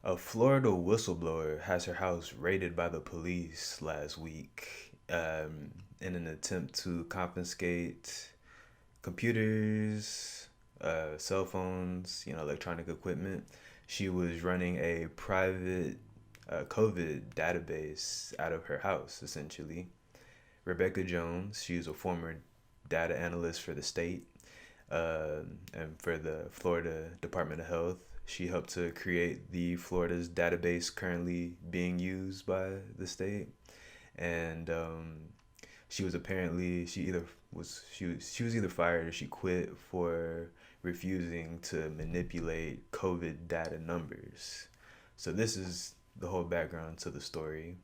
A Florida whistleblower has her house raided by the police last week in an attempt to confiscate computers, cell phones, electronic equipment. She was running a private COVID database out of her house, essentially. Rebecca Jones, she's a former data analyst for the state and for the Florida Department of Health. She helped to create the Florida's database currently being used by the state, and she was apparently she was either fired or she quit for refusing to manipulate COVID data numbers. So this is the whole background to the story.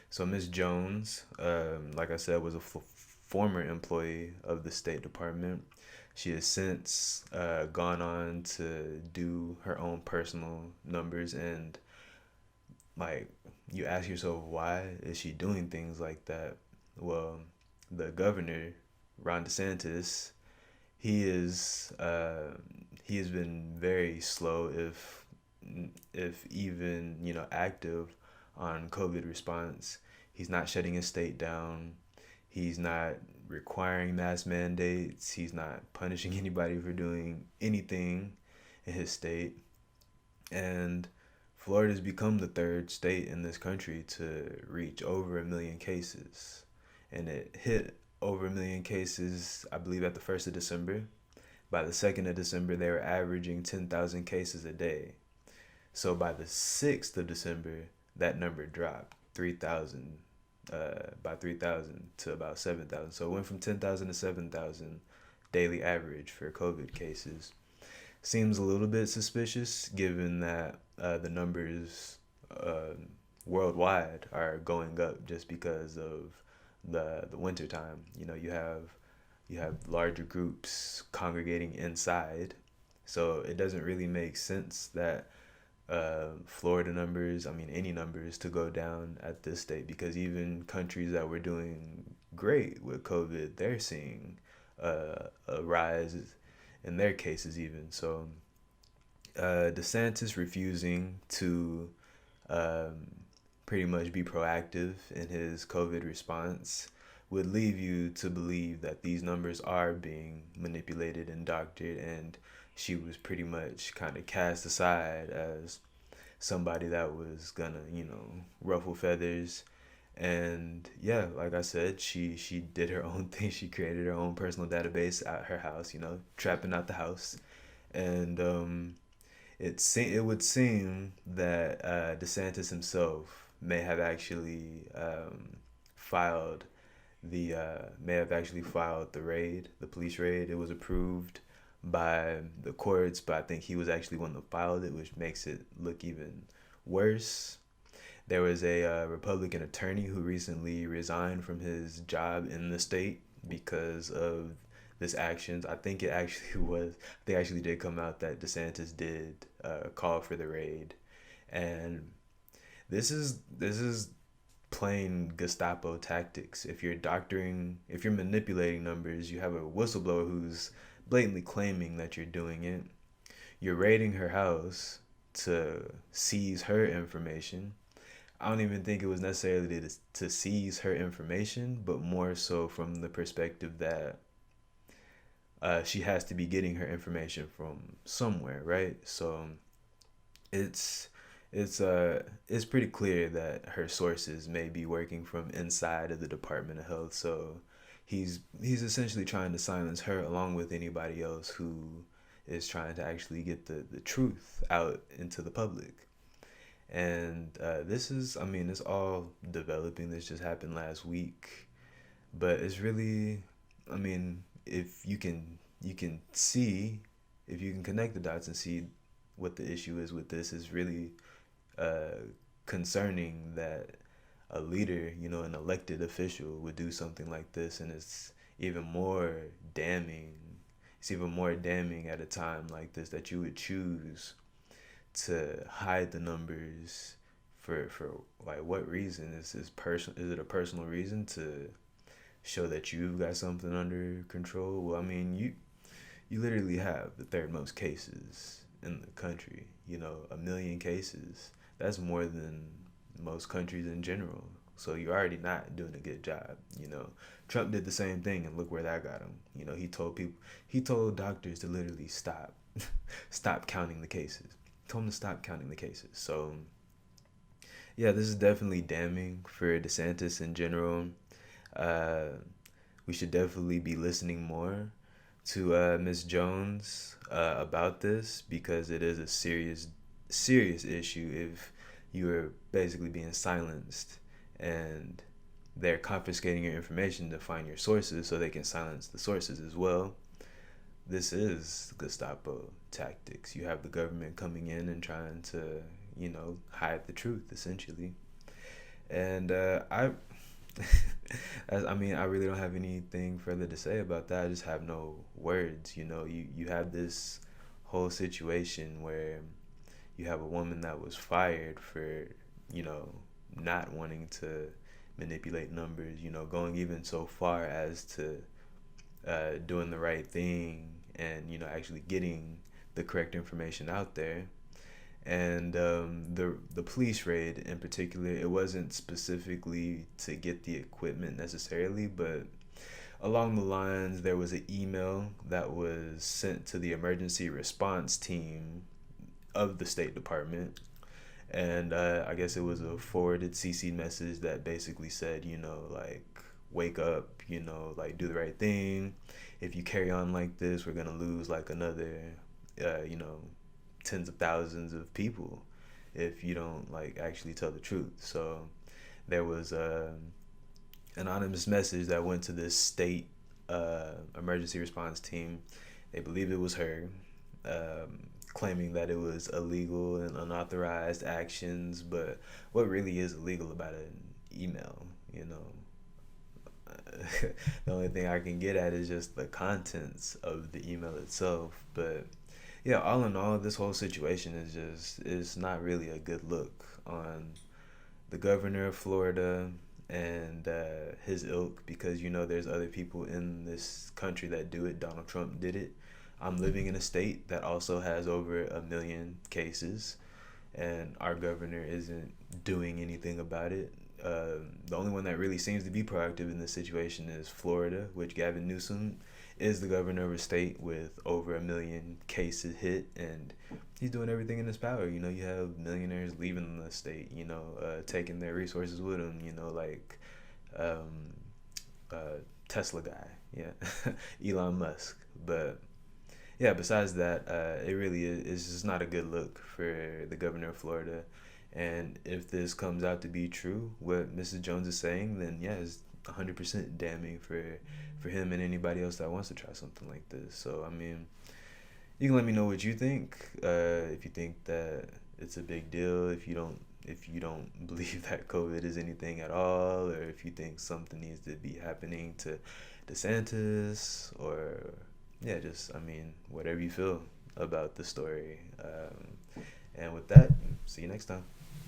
So Miss Jones, like I said, was a former employee of the State Department. She has since gone on to do her own personal numbers, and like you ask yourself, why is she doing things like that? Well, the governor, Ron DeSantis, he is he has been very slow, if even active on COVID response. He's not shutting his state down. He's not requiring mask mandates. He's not punishing anybody for doing anything in his state. And Florida's become the third state in this country to reach over a million cases. And it hit over a million cases, I believe, at the 1st of December. By the 2nd of December, they were averaging 10,000 cases a day. So by the 6th of December, that number dropped 3,000, by 3,000 to about 7,000. So it went from 10,000 to 7,000 daily average for COVID cases. Seems a little bit suspicious given that the numbers uh, worldwide are going up just because of the winter time. You have larger groups congregating inside, so it doesn't really make sense that Florida numbers, I mean any numbers, to go down at this state, because even countries that were doing great with COVID, they're seeing a rise in their cases even. So DeSantis refusing to um, pretty much be proactive in his COVID response would leave you to believe that these numbers are being manipulated and doctored, and she was pretty much kind of cast aside as somebody that was gonna, ruffle feathers. And yeah, like I said, she did her own thing. She created her own personal database at her house, trapping out the house. And it would seem that DeSantis himself filed may have actually filed the police raid. It was approved by the courts, but I think he was actually one that filed it, which makes it look even worse. There was a Republican attorney who recently resigned from his job in the state because of this actions. I think it actually was. They actually did come out that DeSantis did call for the raid, and this is plain Gestapo tactics. If you're manipulating numbers, you have a whistleblower who's blatantly claiming that you're doing it. You're raiding her house to seize her information. I don't even think it was necessarily to seize her information, but more so from the perspective that she has to be getting her information from somewhere, right? So it's it's pretty clear that her sources may be working from inside of the Department of Health. So he's essentially trying to silence her along with anybody else who is trying to actually get the truth out into the public. And this is, I mean, it's all developing. This just happened last week, but it's really, I mean, if you can connect the dots and see what the issue is with this, is really uh, concerning that a leader, an elected official, would do something like this, and even more damning. It's even more damning at a time like this that you would choose to hide the numbers for like what reason? Is it a personal reason to show that you've got something under control? Well, I mean, you literally have the third most cases in the country. A million cases. That's more than most countries in general. So you're already not doing a good job. Trump did the same thing, and look where that got him. He told doctors to literally stop counting the cases. Told them to stop counting the cases. So yeah, this is definitely damning for DeSantis in general. Uh, we should definitely be listening more to Ms. Jones about this, because it is a serious issue if you are basically being silenced and they're confiscating your information to find your sources so they can silence the sources as well. This is Gestapo tactics. You have the government coming in and trying to, hide the truth essentially. And I really don't have anything further to say about that. I just have no words. You have this whole situation where you have a woman that was fired for, you know, not wanting to manipulate numbers, going even so far as to doing the right thing and, actually getting the correct information out there. And the police raid in particular, it wasn't specifically to get the equipment necessarily, but along the lines, there was an email that was sent to the emergency response team of the State Department. And I guess it was a forwarded CC message that basically said, like, wake up, like, do the right thing. If you carry on like this, we're going to lose like another, you know, tens of thousands of people if you don't like actually tell the truth. So there was a anonymous message that went to this state emergency response team. They believe it was her, claiming that it was illegal and unauthorized actions. But what really is illegal about an email? The only thing I can get at is just the contents of the email itself. But yeah, all in all, this whole situation is not really a good look on the governor of Florida and his ilk, because there's other people in this country that do it. Donald Trump did it. I'm living in a state that also has over 1 million cases, and our governor isn't doing anything about it. The only one that really seems to be proactive in this situation is Florida, which Gavin Newsom is the governor of a state with over 1 million cases hit, and he's doing everything in his power. You have millionaires leaving the state, taking their resources with them, like um, Tesla guy, yeah, Elon Musk. But yeah, besides that, it really is it's just not a good look for the governor of Florida. And if this comes out to be true, what Mrs. Jones is saying, then yeah, it's 100% damning for him and anybody else that wants to try something like this. So I mean, you can let me know what you think. If you think that it's a big deal, if you don't believe that COVID is anything at all, or if you think something needs to be happening to DeSantis, or yeah, just whatever you feel about the story. And with that, see you next time.